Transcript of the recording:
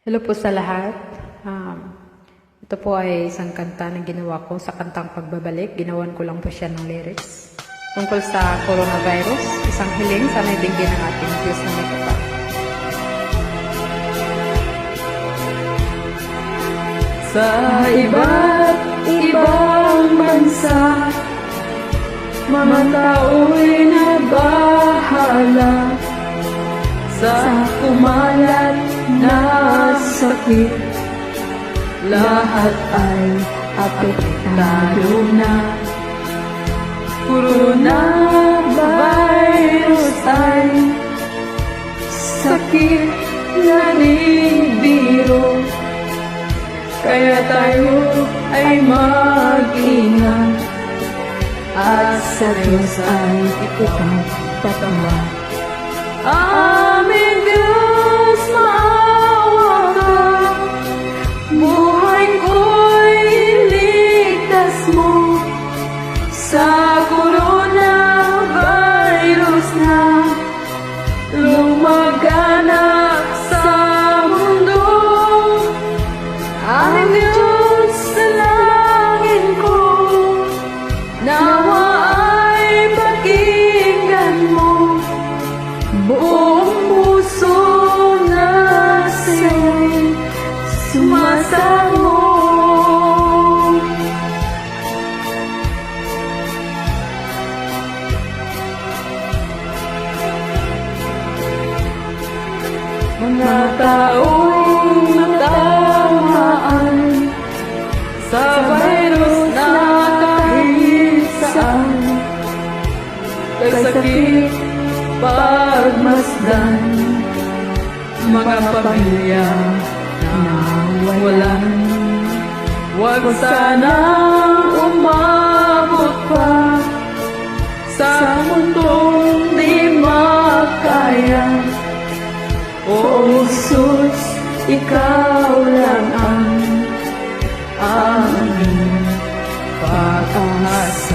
Hello po sa lahat. Ito po ay isang kanta na ginawa ko sa kantang Pagbabalik. Ginawan ko lang po siya ng lyrics. Tungkol sa coronavirus, isang hiling sa naibigyan ng ating Diyos na may kapal. Sa iba't ibang bansa, mga tao'y nabahala sa kumalat na sakit. Lahat ay apektado na. Coronavirus ay sakit na ring biro, kaya tayo ay mag-ingat at sa Diyos ay ipagpatawa. Aming Diyos, maawa ka, buhay ko'y iligtas mo sa coronavirus na lumaganap sa mundo. Aming Diyos, salangin ko, nawa ay pakinggan mo. Buong puso na sa'yo'y sumasamo. Mga taong natamaan sa virus na kahit saan, kasakit pagmasdan, mga pamilya na walan. Huwag sanang umabot pa sa mundong di makaya. O Jesus, ikaw lang ang aming pag-asa.